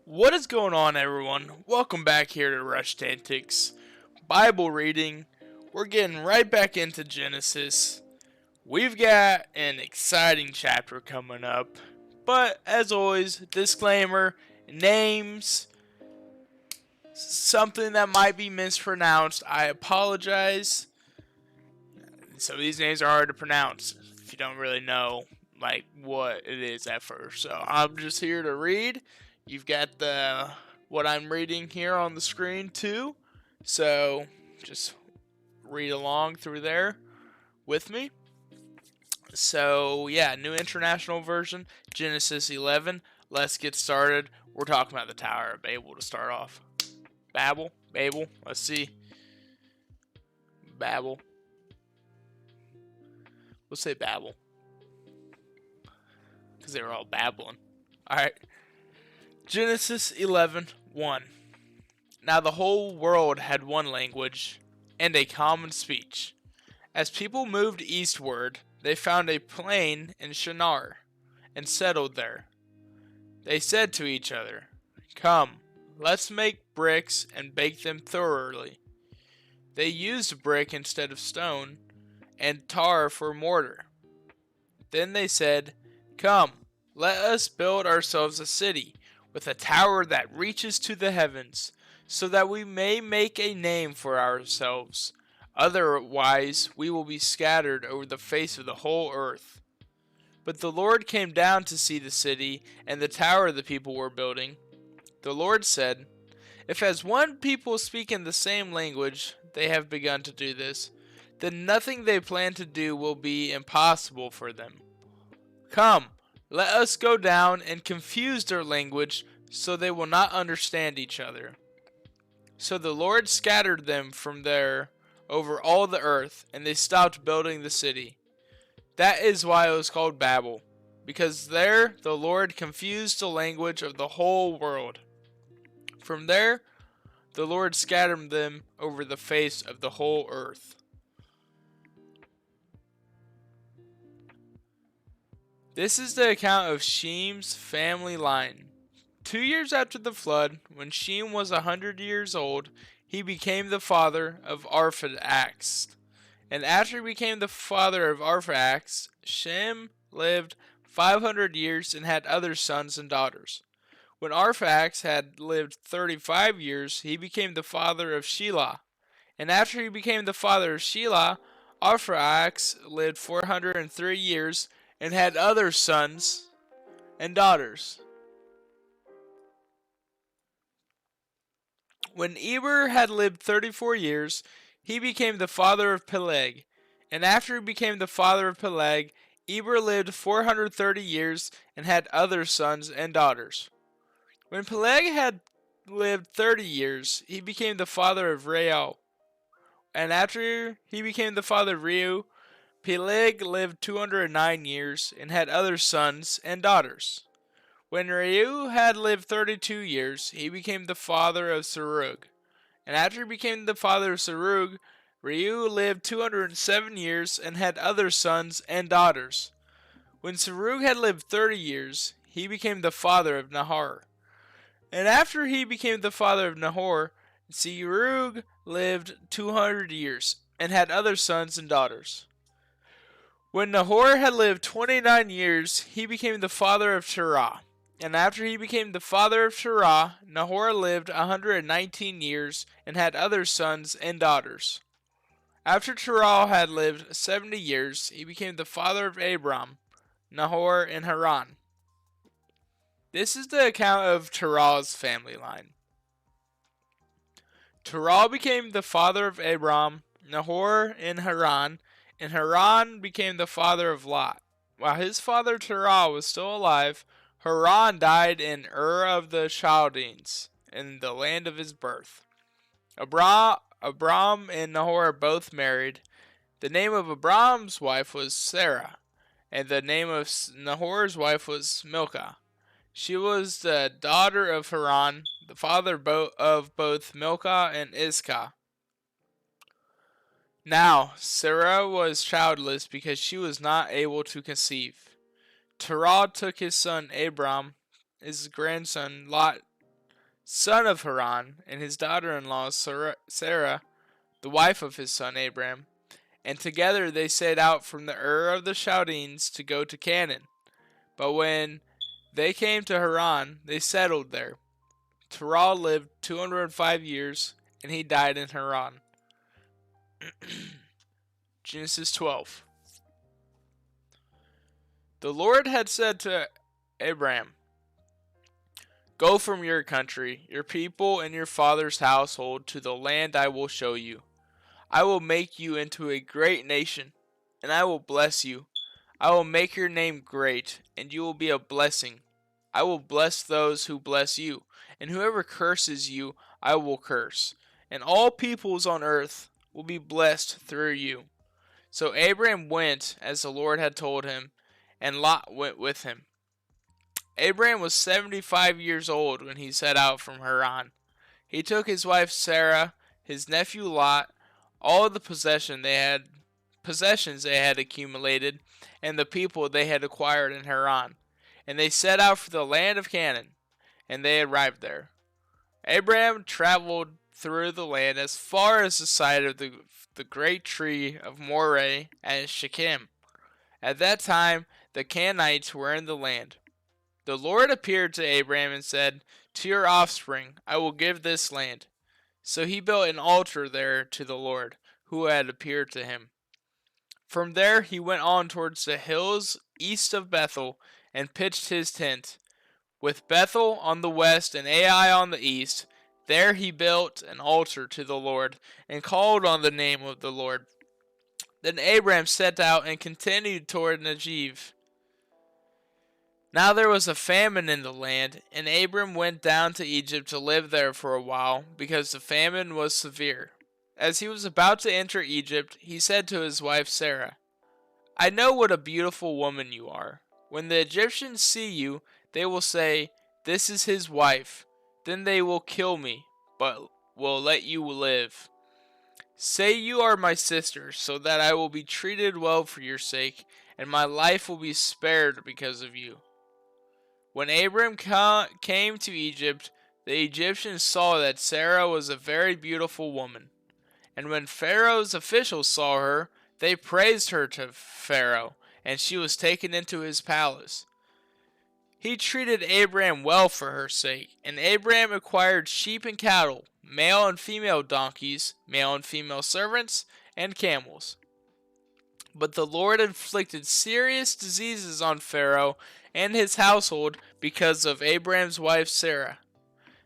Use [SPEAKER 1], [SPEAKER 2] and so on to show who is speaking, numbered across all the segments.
[SPEAKER 1] What is going on, everyone? Welcome back here to Rush Antics Bible reading. We're getting right back into Genesis. We've got an exciting chapter coming up, but as always, disclaimer: names, something that might be mispronounced. I apologize. Some of these names are hard to pronounce if you don't really know what it is at first. So I'm just here to read. You've got the what I'm reading here on the screen too. So just read along through there with me. So yeah, New International Version, Genesis 11. Let's get started. We're talking about the Tower of Babel to start off. Babel. Let's see. Babel. We'll say Babel, because they were all babbling. Alright. Genesis 11:1. Now the whole world had one language and a common speech. As people moved eastward, they found a plain in Shinar and settled there. They said to each other, "Come, let's make bricks and bake them thoroughly." They used brick instead of stone and tar for mortar. Then they said, "Come, let us build ourselves a city with a tower that reaches to the heavens, so that we may make a name for ourselves. Otherwise, we will be scattered over the face of the whole earth." But the Lord came down to see the city and the tower the people were building. The Lord said, "If as one people speak in the same language they have begun to do this, then nothing they plan to do will be impossible for them. Come, let us go down and confuse their language so they will not understand each other." So the Lord scattered them from there over all the earth, and they stopped building the city. That is why it was called Babel, because there the Lord confused the language of the whole world. From there, the Lord scattered them over the face of the whole earth. This is the account of Shem's family line. 2 years after the flood, when Shem was 100 years old, he became the father of Arphaxad. And after he became the father of Arphaxad, Shem lived 500 years and had other sons and daughters. When Arphaxad had lived 35 years, he became the father of Shelah. And after he became the father of Shelah, Arphaxad lived 403 years and had other sons and daughters. When Eber had lived 34 years, he became the father of Peleg. And after he became the father of Peleg, Eber lived 430 years and had other sons and daughters. When Peleg had lived 30 years, he became the father of Reu. And after he became the father of Reu, Peleg lived 209 years and had other sons and daughters. When Reu had lived 32 years, he became the father of Serug. And after he became the father of Serug, Reu lived 207 years and had other sons and daughters. When Serug had lived 30 years, he became the father of Nahor. And after he became the father of Nahor, Serug lived 200 years and had other sons and daughters. When Nahor had lived 29 years, he became the father of Terah. And after he became the father of Terah, Nahor lived 119 years and had other sons and daughters. After Terah had lived 70 years, he became the father of Abram, Nahor, and Haran. This is the account of Terah's family line. Terah became the father of Abram, Nahor, and Haran became the father of Lot. While his father Terah was still alive, Haran died in Ur of the Chaldeans, in the land of his birth. Abram and Nahor both married. The name of Abram's wife was Sarah, and the name of Nahor's wife was Milcah. She was the daughter of Haran, the father of both Milcah and Iscah. Now Sarah was childless because she was not able to conceive. Terah took his son Abram, his grandson Lot, son of Haran, and his daughter-in-law Sarah, the wife of his son Abram. And together they set out from the Ur of the Chaldeans to go to Canaan. But when they came to Haran, they settled there. Terah lived 205 years, and he died in Haran. Genesis 12. The Lord had said to Abram, "Go from your country, your people, and your father's household to the land I will show you. I will make you into a great nation, and I will bless you. I will make your name great, and you will be a blessing. I will bless those who bless you, and whoever curses you I will curse. And all peoples on earth will be blessed through you." So Abram went as the Lord had told him, and Lot went with him. Abram was 75 years old when he set out from Haran. He took his wife Sarah, his nephew Lot, all the possessions they had accumulated, and the people they had acquired in Haran, and they set out for the land of Canaan, and they arrived there. Abraham traveled through the land as far as the site of the great tree of Moreh at Shechem. At that time the Canaanites were in the land. The Lord appeared to Abraham and said, "To your offspring I will give this land." So he built an altar there to the Lord, who had appeared to him. From there he went on towards the hills east of Bethel and pitched his tent. With Bethel on the west and Ai on the east, there he built an altar to the Lord and called on the name of the Lord. Then Abram set out and continued toward Negev. Now there was a famine in the land, and Abram went down to Egypt to live there for a while, because the famine was severe. As he was about to enter Egypt, he said to his wife Sarah, "I know what a beautiful woman you are. When the Egyptians see you, they will say, 'This is his wife.' Then they will kill me, but will let you live. Say you are my sister, so that I will be treated well for your sake, and my life will be spared because of you." When Abram came to Egypt, the Egyptians saw that Sarah was a very beautiful woman. And when Pharaoh's officials saw her, they praised her to Pharaoh, and she was taken into his palace. He treated Abram well for her sake, and Abram acquired sheep and cattle, male and female donkeys, male and female servants, and camels. But the Lord inflicted serious diseases on Pharaoh and his household because of Abram's wife Sarah.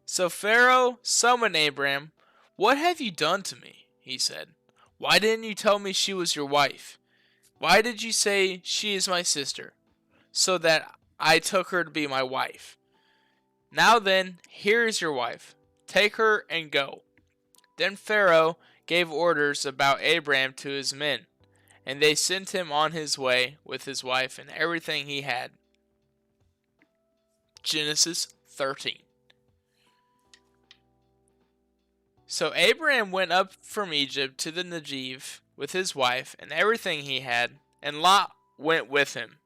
[SPEAKER 1] So Pharaoh summoned Abram. "What have you done to me?" he said. "Why didn't you tell me she was your wife? Why did you say she is my sister, so that I took her to be my wife? Now then, here is your wife. Take her and go." Then Pharaoh gave orders about Abram to his men, and they sent him on his way with his wife and everything he had. Genesis 13. So Abraham went up from Egypt to the Negev with his wife and everything he had, and Lot went with him.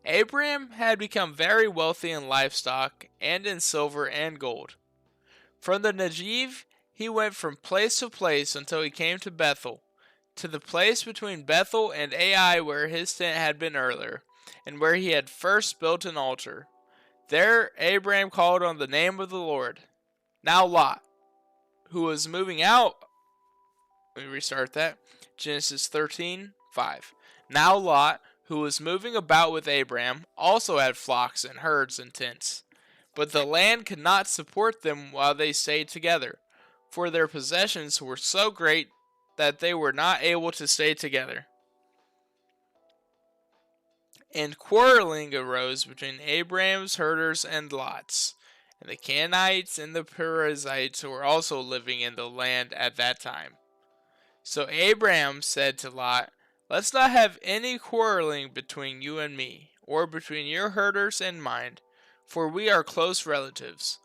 [SPEAKER 1] Abraham had become very wealthy in livestock and in silver and gold. From the Negev he went from place to place until he came to Bethel, to the place between Bethel and Ai where his tent had been earlier, and where he had first built an altar. There Abraham called on the name of the Lord. Now Lot, who was moving out, let me restart that. Genesis 13:5. Now Lot, who was moving about with Abraham, also had flocks and herds and tents. But the land could not support them while they stayed together, for their possessions were so great that they were not able to stay together. And quarreling arose between Abraham's herders and Lot's. And the Canaanites and the Perizzites were also living in the land at that time. So Abraham said to Lot, "Let's not have any quarreling between you and me, or between your herders and mine, for we are close relatives.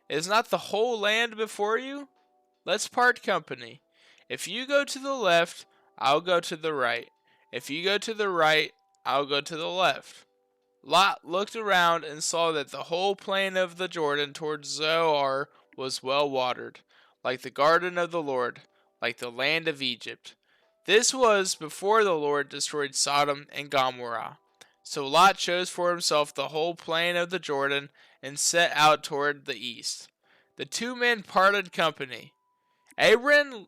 [SPEAKER 1] Is not the whole land before you? Let's part company. If you go to the left, I'll go to the right. If you go to the right, I'll go to the left." Lot looked around and saw that the whole plain of the Jordan towards Zoar was well watered, like the garden of the Lord, like the land of Egypt. This was before the Lord destroyed Sodom and Gomorrah. So Lot chose for himself the whole plain of the Jordan and set out toward the east. The two men parted company. Abram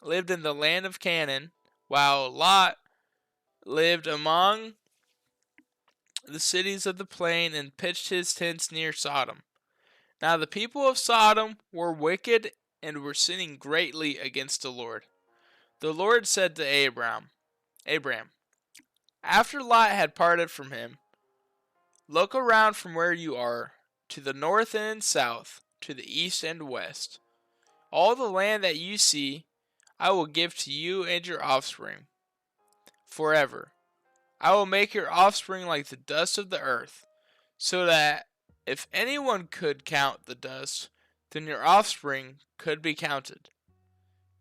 [SPEAKER 1] lived in the land of Canaan, while Lot lived among the cities of the plain and pitched his tents near Sodom. Now the people of Sodom were wicked and were sinning greatly against the Lord. The Lord said to Abram, after Lot had parted from him, look around from where you are, to the north and south, to the east and west. All the land that you see, I will give to you and your offspring forever. I will make your offspring like the dust of the earth, so that if anyone could count the dust, then your offspring could be counted.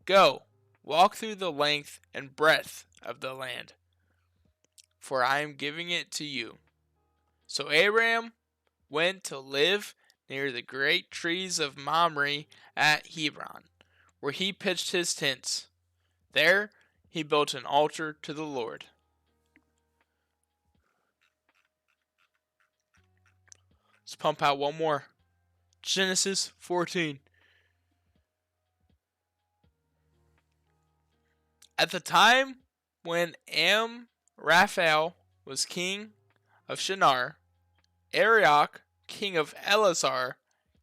[SPEAKER 1] Go, walk through the length and breadth of the land, for I am giving it to you. So Abraham went to live near the great trees of Mamre at Hebron, where he pitched his tents. There he built an altar to the Lord. Let's pump out one more. Genesis 14. At the time when Amraphel was king of Shinar, Arioch, king of Elazar,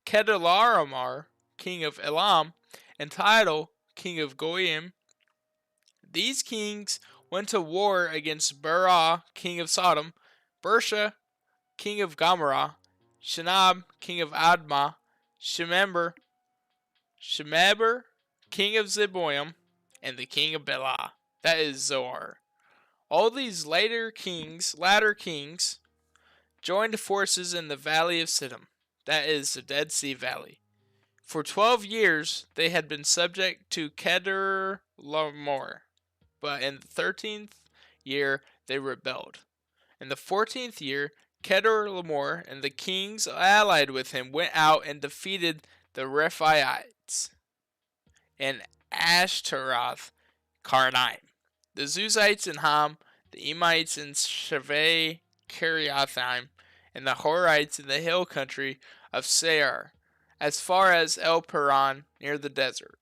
[SPEAKER 1] Kedorlaomer, king of Elam, and Tidal, king of Goyim, these kings went to war against Berah, king of Sodom, Bersha, king of Gomorrah, Shinab, king of Admah, Shemeber, king of Zeboim, and the king of Bela, that is Zoar. All these latter kings, joined forces in the valley of Siddim, that is the Dead Sea Valley. For 12 years they had been subject to Kedorlaomer, but in the 13th year they rebelled. In the 14th year, Kedorlaomer and the kings allied with him went out and defeated the Rephaites in Ashtaroth Karnaim, the Zuzites in Ham, the Emites in Shaveh Kiriathaim, and the Horites in the hill country of Seir, as far as El Paran near the desert.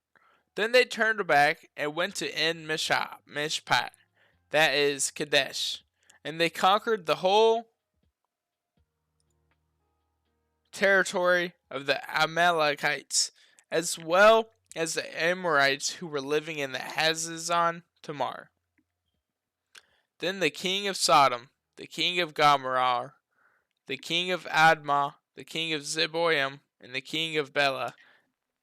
[SPEAKER 1] Then they turned back and went to Mishpat, that is Kadesh, and they conquered the whole territory of the Amalekites, as well as the Amorites who were living in the Hazazon Tamar. Then the king of Sodom, the king of Gomorrah, the king of Admah, the king of Zeboim, and the king of Bela,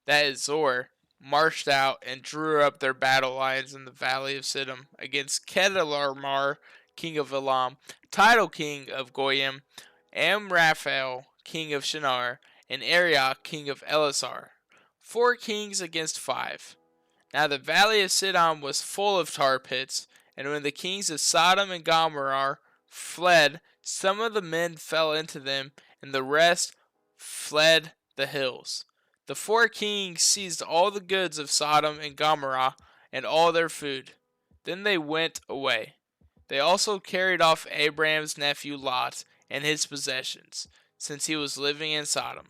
[SPEAKER 1] that is Zor, marched out and drew up their battle lines in the valley of Siddim against Kedorlaomer, king of Elam, Tidal, king of Goyim, Amraphel, king of Shinar, and Arioch, king of Elazar. 4 kings against 5. Now the valley of Siddim was full of tar pits, and when the kings of Sodom and Gomorrah fled, some of the men fell into them, and the rest fled the hills. The 4 kings seized all the goods of Sodom and Gomorrah and all their food. Then they went away. They also carried off Abraham's nephew Lot and his possessions, since he was living in Sodom.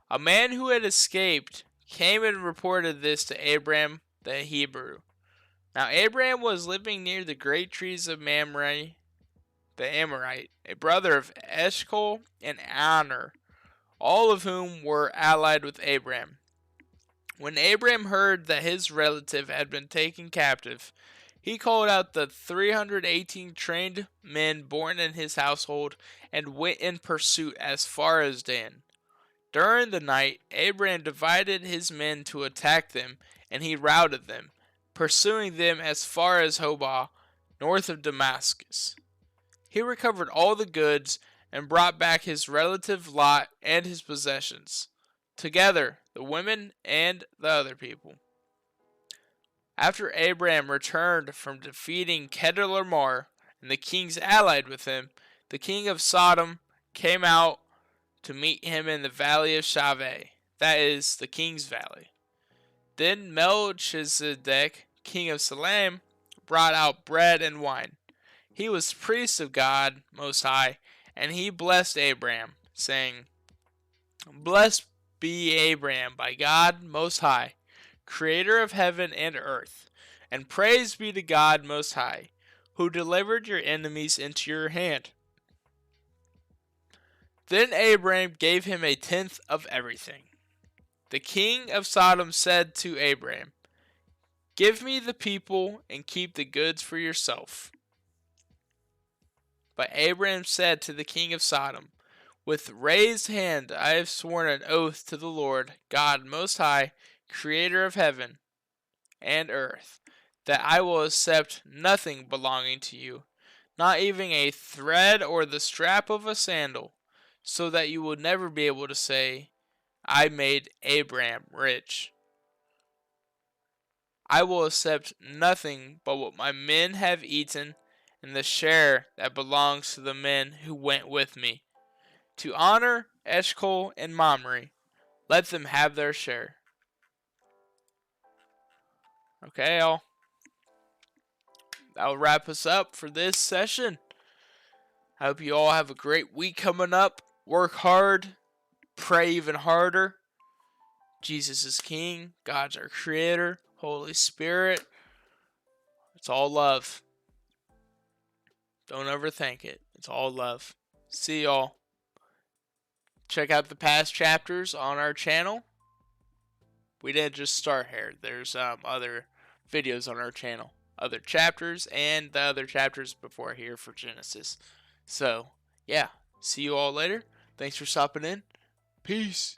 [SPEAKER 1] A man who had escaped came and reported this to Abraham the Hebrew. Now Abraham was living near the great trees of Mamre, the Amorite, a brother of Eshcol and Aner, all of whom were allied with Abraham. When Abraham heard that his relative had been taken captive, he called out the 318 trained men born in his household and went in pursuit as far as Dan. During the night, Abraham divided his men to attack them, and he routed them, pursuing them as far as Hobah, north of Damascus. He recovered all the goods and brought back his relative Lot and his possessions, together the women and the other people. After Abraham returned from defeating Kedorlaomer and the kings allied with him, the king of Sodom came out to meet him in the valley of Shaveh, that is the king's valley. Then Melchizedek, king of Salem, brought out bread and wine. He was priest of God Most High, and he blessed Abraham, saying, Blessed be Abraham by God Most High, creator of heaven and earth, and praise be to God Most High, who delivered your enemies into your hand. Then Abraham gave him a tenth of everything. The king of Sodom said to Abraham, Give me the people and keep the goods for yourself. But Abraham said to the king of Sodom, With raised hand I have sworn an oath to the Lord, God Most High, creator of heaven and earth, that I will accept nothing belonging to you, not even a thread or the strap of a sandal, so that you will never be able to say, I made Abraham rich. I will accept nothing but what my men have eaten and the share that belongs to the men who went with me. To honor Eshcol and Mamre, let them have their share. Okay, that'll wrap us up for this session. I hope you all have a great week coming up. Work hard, pray even harder. Jesus is King, God's our Creator, Holy Spirit. It's all love. Don't overthink it. It's all love. See y'all. Check out the past chapters on our channel. We didn't just start here. There's other videos on our channel. Other chapters and the other chapters before here for Genesis. So, yeah. See you all later. Thanks for stopping in. Peace.